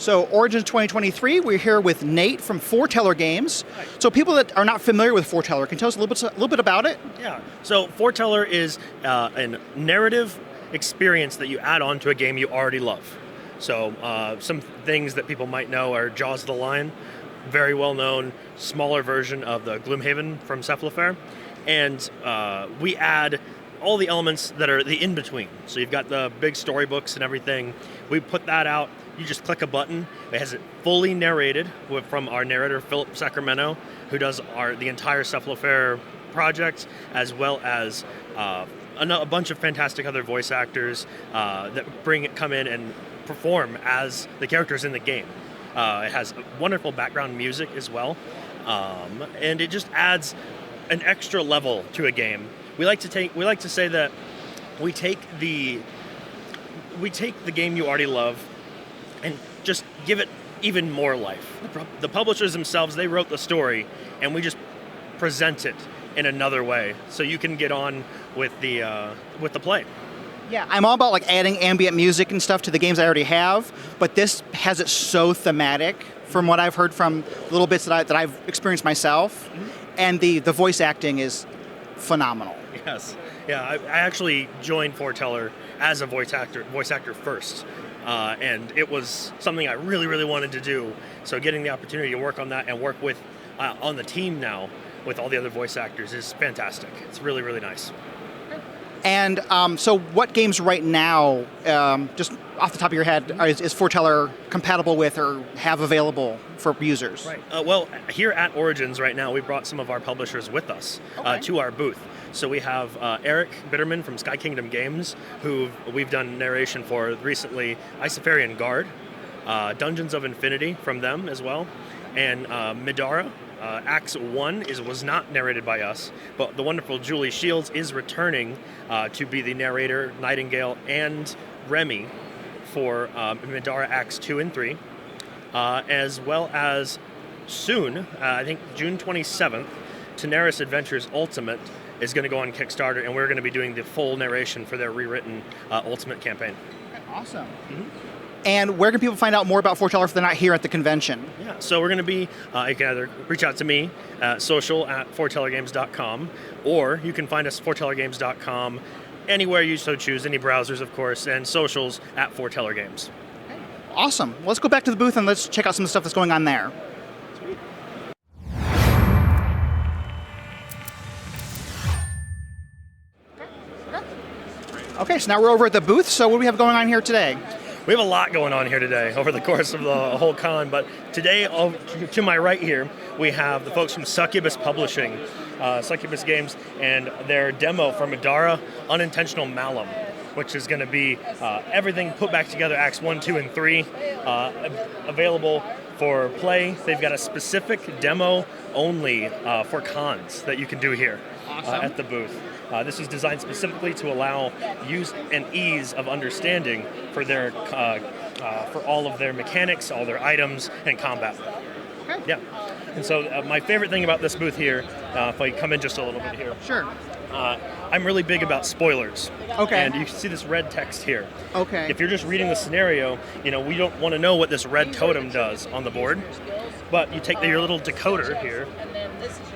So Origins 2023, we're here with Nate from Forteller Games. Hi. So people that are not familiar with Forteller, can you tell us a little bit about it? Yeah, so Forteller is a narrative experience that you add on to a game you already love. So some things that people might know are Jaws of the Lion, very well known, smaller version of the Gloomhaven from Cephalofair. And we add all the elements that are the in-between. So you've got the big storybooks and everything. We put that out. You just click a button. It has it fully narrated from our narrator, Philip Sacramento, who does the entire Cephalofair project, as well as a bunch of fantastic other voice actors that come in and perform as the characters in the game. It has wonderful background music as well, and it just adds an extra level to a game. We like to say that we take the game you already love and just give it even more life. The publishers themselves, they wrote the story, and we just present it in another way, so you can get on with the play. Yeah, I'm all about like adding ambient music and stuff to the games I already have, but this has it so thematic from what I've heard from little bits that I've experienced myself, and the voice acting is phenomenal. Yes, yeah. I actually joined Forteller as a voice actor first, and it was something I really, really wanted to do. So getting the opportunity to work on that and work with on the team now with all the other voice actors is fantastic. It's really, really nice. And so what games right now, just off the top of your head, is Forteller compatible with or have available for users? Right. Well, here at Origins right now, we brought some of our publishers with us to our booth. So we have Eric Bitterman from Sky Kingdom Games, who we've done narration for recently, Isafarian Guard, Dungeons of Infinity from them as well, and Midara. Acts 1 was not narrated by us, but the wonderful Julie Shields is returning to be the narrator, Nightingale, and Remy for Midara Acts 2 and 3, as well as soon, I think June 27th, Teneris Adventures Ultimate is going to go on Kickstarter, and we're going to be doing the full narration for their rewritten Ultimate campaign. Awesome. Mm-hmm. And where can people find out more about Forteller if they're not here at the convention? Yeah, so we're going to be, you can either reach out to me at social@fortellergames.com, or you can find us at fortellergames.com, anywhere you so choose, any browsers, of course, and socials at Forteller Games. Awesome. Let's go back to the booth and let's check out some of the stuff that's going on there. Sweet. Okay, so now we're over at the booth. So what do we have going on here today? We have a lot going on here today over the course of the whole con, but today, to my right here, we have the folks from Succubus Publishing, Succubus Games, and their demo for Midara, Unintentional Mallow, which is going to be everything put back together, Acts 1, 2, and 3, available for play. They've got a specific demo only for cons that you can do here at the booth. This is designed specifically to allow use and ease of understanding for their for all of their mechanics, all their items, and combat. Okay. Yeah. And so my favorite thing about this booth here, if I come in just a little bit here. Sure. I'm really big about spoilers. Okay. And you can see this red text here. Okay. If you're just reading the scenario, we don't want to know what this red totem does on the board. But you take your little decoder here,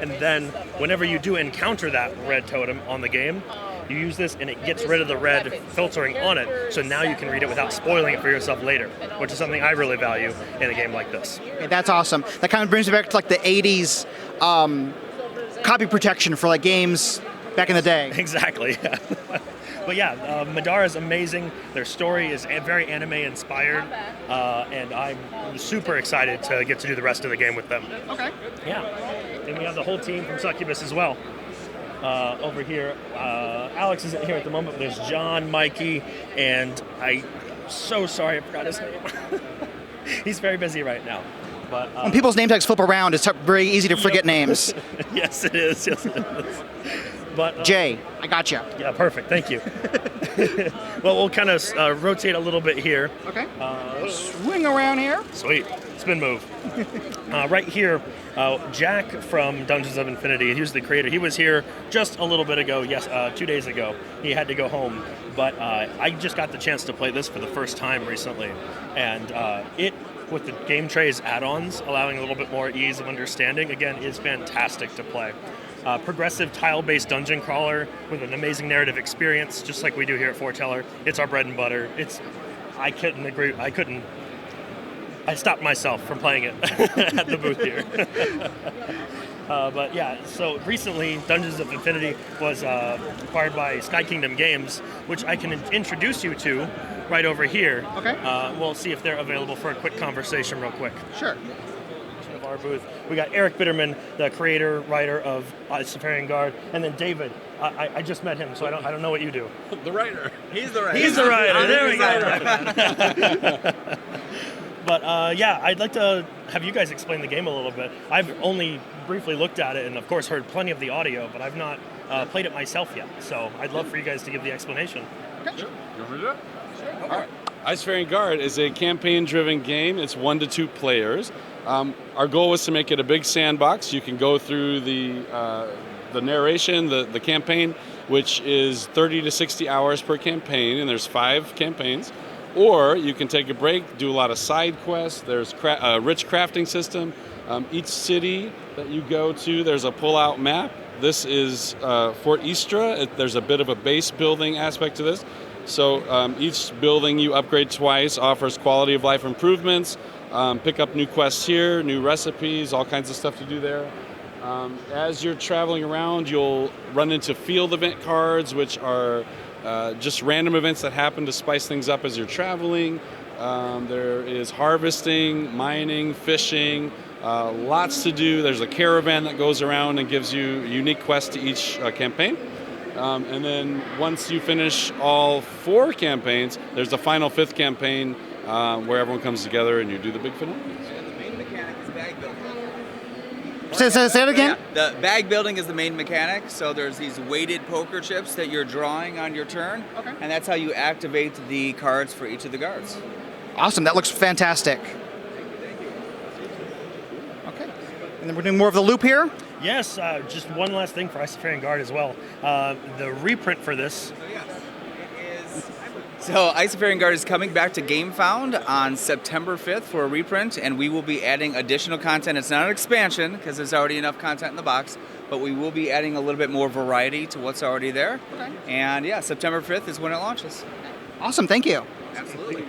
and then whenever you do encounter that red totem on the game, you use this and it gets rid of the red filtering on it, so now you can read it without spoiling it for yourself later, which is something I really value in a game like this. Okay, that's awesome. That kind of brings me back to like the 80s copy protection for like games back in the day. Exactly. But yeah, Midara is amazing. Their story is very anime inspired, and I'm super excited to get to do the rest of the game with them. Okay. Yeah. And we have the whole team from Succubus as well. Over here, Alex isn't here at the moment, but there's John, Mikey, and I'm so sorry I forgot his name. He's very busy right now. But when people's name tags flip around, it's very easy to forget names. Yes, it is. Yes, it is. But, Jay, I got you. Yeah, perfect. Thank you. Well, we'll kind of rotate a little bit here. Okay. Swing around here. Sweet. Spin move. Right here, Jack from Dungeons of Infinity, he was the creator. He was here just a little bit ago, 2 days ago. He had to go home, but I just got the chance to play this for the first time recently, and it with the game trays add-ons, allowing a little bit more ease of understanding, again, is fantastic to play. Progressive tile-based dungeon crawler with an amazing narrative experience, just like we do here at Forteller. It's our bread and butter. I stopped myself from playing it at the booth here. But yeah, so recently Dungeons of Infinity was acquired by Sky Kingdom Games, which I can introduce you to right over here. Okay. We'll see if they're available for a quick conversation real quick. Sure. Of our booth. We got Eric Bitterman, the creator, writer of Safarian Guard, and then David. I just met him, so I don't know what you do. The writer. He's the writer. He's the writer. There we go. But yeah, I'd like to have you guys explain the game a little bit. I've only briefly looked at it and, of course, heard plenty of the audio, but I've not played it myself yet. So I'd love for you guys to give the explanation. Okay. Sure. You want me to do it? Sure. All right. Safarian Guard is a campaign-driven game. It's 1 to 2 players. Our goal was to make it a big sandbox. You can go through the narration, the campaign, which is 30 to 60 hours per campaign, and there's 5 campaigns. Or you can take a break, do a lot of side quests. There's a rich crafting system. Each city that you go to, there's a pull-out map. This is Fort Istra. There's a bit of a base building aspect to this. So each building you upgrade twice offers quality of life improvements. Pick up new quests here, new recipes, all kinds of stuff to do there. As you're traveling around, you'll run into field event cards, which are just random events that happen to spice things up as you're traveling. There is harvesting, mining, fishing, lots to do. There's a caravan that goes around and gives you unique quests to each campaign. And then once you finish all 4 campaigns, there's the final 5th campaign where everyone comes together and you do the big finale. And the main mechanic is bag building. Say it again? Yeah, the bag building is the main mechanic. So there's these weighted poker chips that you're drawing on your turn. Okay. And that's how you activate the cards for each of the guards. Awesome. That looks fantastic. Okay. And then we're doing more of the loop here. Yes, just one last thing for Safarian Guard as well. The reprint for this. So Safarian Guard is coming back to GameFound on September 5th for a reprint, and we will be adding additional content. It's not an expansion because there's already enough content in the box, but we will be adding a little bit more variety to what's already there. Okay. And yeah, September 5th is when it launches. Awesome. Thank you. Absolutely.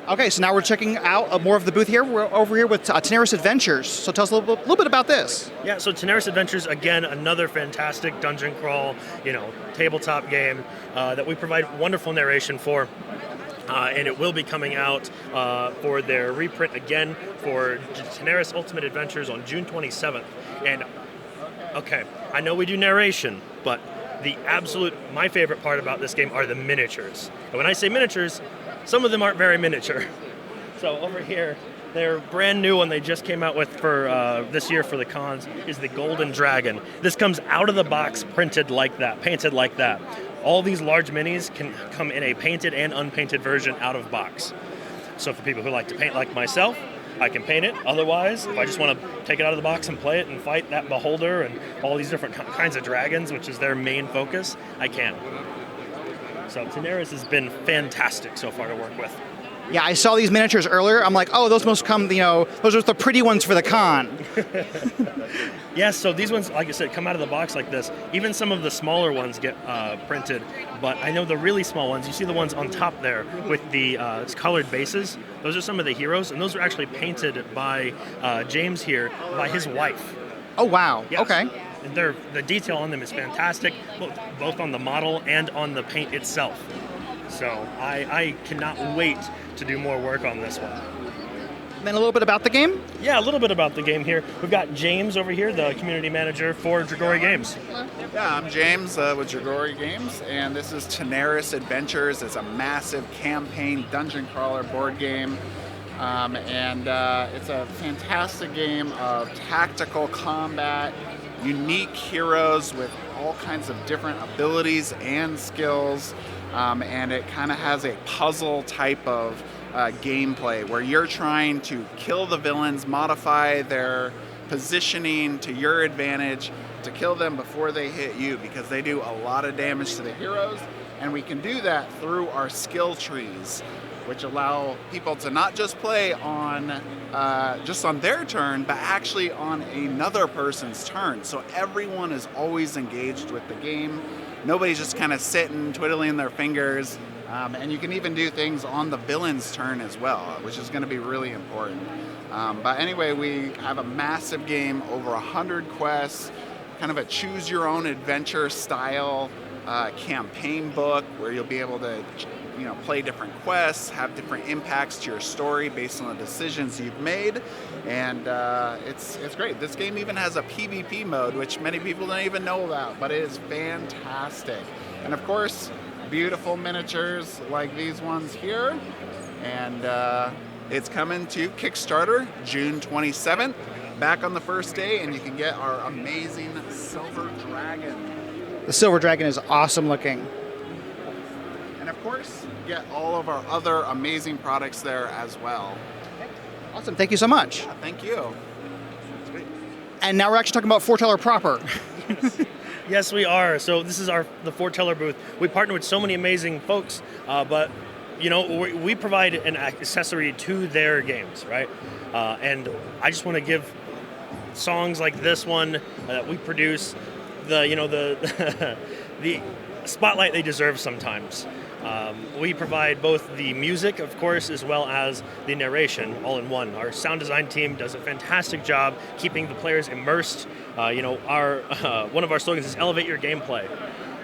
Okay, so now we're checking out more of the booth here. We're over here with Teneris Adventures. So tell us a little bit about this. Yeah, so Teneris Adventures, again, another fantastic dungeon crawl, tabletop game that we provide wonderful narration for. And it will be coming out for their reprint again for Teneris Ultimate Adventures on June 27th. And, okay, I know we do narration, but my favorite part about this game are the miniatures. And when I say miniatures, some of them aren't very miniature. So over here, their brand new one they just came out with for this year for the cons is the Golden Dragon. This comes out of the box painted like that. All these large minis can come in a painted and unpainted version out of box. So for people who like to paint like myself, I can paint it. Otherwise, if I just want to take it out of the box and play it and fight that beholder and all these different kinds of dragons, which is their main focus, I can. So Teneris has been fantastic so far to work with. Yeah, I saw these miniatures earlier. I'm like, oh, those must come, those are the pretty ones for the con. Yes, so these ones, like I said, come out of the box like this. Even some of the smaller ones get printed, but I know the really small ones, you see the ones on top there with the colored bases, those are some of the heroes, and those are actually painted by James here, by his wife. Oh, wow. Yes. Okay. And the detail on them is fantastic, both on the model and on the paint itself. So I cannot wait to do more work on this one. And then a little bit about the game? Yeah, a little bit about the game here. We've got James over here, the community manager for Dragori Games. Yeah, I'm James with Dragori Games, and this is Teneris Adventures. It's a massive campaign dungeon crawler board game. And it's a fantastic game of tactical combat, unique heroes with all kinds of different abilities and skills, and it kind of has a puzzle type of gameplay where you're trying to kill the villains, modify their positioning to your advantage to kill them before they hit you, because they do a lot of damage to the heroes, and we can do that through our skill trees, which allow people to not just play on just on their turn, but actually on another person's turn. So everyone is always engaged with the game. Nobody's just kind of sitting, twiddling their fingers. And you can even do things on the villain's turn as well, which is going to be really important. But anyway, we have a massive game, over 100 quests, kind of a choose-your-own-adventure style campaign book where you'll be able to play different quests, have different impacts to your story based on the decisions you've made. And it's great. This game even has a PvP mode, which many people don't even know about, but it is fantastic. And of course, beautiful miniatures like these ones here. And it's coming to Kickstarter June 27th, back on the first day, and you can get our amazing Silver Dragon. The Silver Dragon is awesome looking. And of course, get all of our other amazing products there as well. Awesome, thank you so much. Yeah, thank you. Sweet. And now we're actually talking about Forteller proper. Yes, we are. So this is the Forteller booth. We partner with so many amazing folks, but we provide an accessory to their games, right? And I just want to give songs like this one that we produce the the spotlight they deserve sometimes. We provide both the music, of course, as well as the narration all in one. Our sound design team does a fantastic job keeping the players immersed. Our one of our slogans is elevate your gameplay.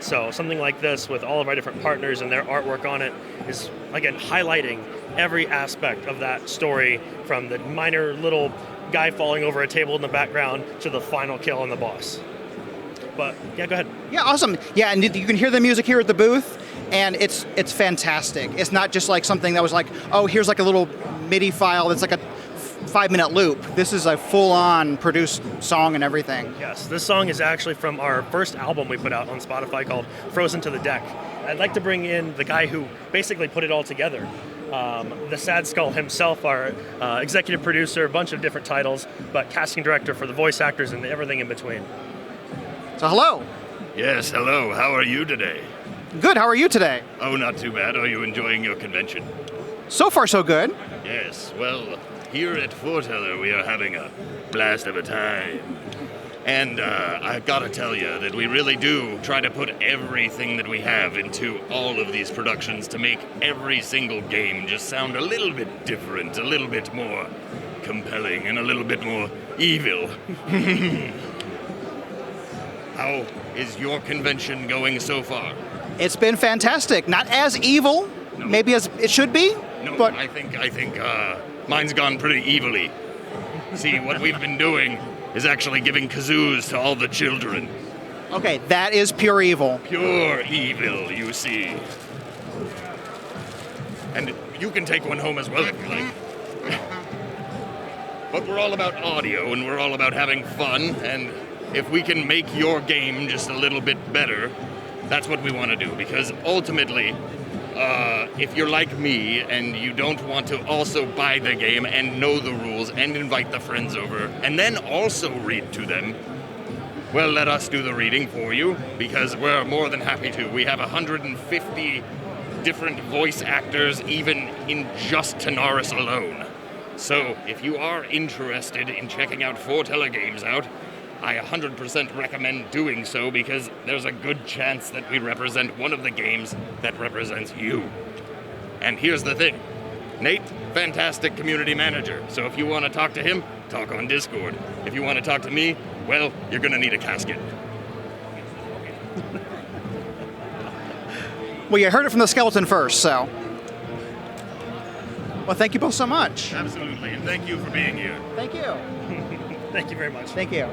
So something like this with all of our different partners and their artwork on it is, again, highlighting every aspect of that story, from the minor little guy falling over a table in the background to the final kill on the boss. But yeah, go ahead. Yeah, awesome. Yeah, and you can hear the music here at the booth, and it's fantastic. It's not just like something that was like, oh, here's like a little MIDI file that's like a 5-minute loop. This is a full-on produced song and everything. Yes, this song is actually from our first album we put out on Spotify called Frozen to the Deck. I'd like to bring in the guy who basically put it all together. The Sad Skull himself, our executive producer, a bunch of different titles, but casting director for the voice actors and everything in between. So hello. Yes, hello. How are you today? Good, how are you today? Oh, not too bad. Are you enjoying your convention? So far, so good. Yes, well, here at Forteller, we are having a blast of a time. And I've got to tell you that we really do try to put everything that we have into all of these productions to make every single game just sound a little bit different, a little bit more compelling, and a little bit more evil. How is your convention going so far? It's been fantastic. Not as evil, maybe as it should be. No, but I think mine's gone pretty evilly. See, what we've been doing is actually giving kazoos to all the children. okay, that is pure evil. Pure evil, you see. And you can take one home as well if you like. But we're all about audio, and we're all about having fun, and if we can make your game just a little bit better, that's what we want to do, because ultimately, if you're like me and you don't want to also buy the game and know the rules and invite the friends over and then also read to them, well, let us do the reading for you, because we're more than happy to. We have 150 different voice actors, even in just Teneris alone. So if you are interested in checking out Forteller games out, I 100% recommend doing so, because there's a good chance that we represent one of the games that represents you. And here's the thing. Nate, fantastic community manager. So if you want to talk to him, talk on Discord. If you want to talk to me, well, you're going to need a casket. Well, you heard it from the skeleton first, so. Well, thank you both so much. Absolutely, and thank you for being here. Thank you. Thank you very much. Thank you.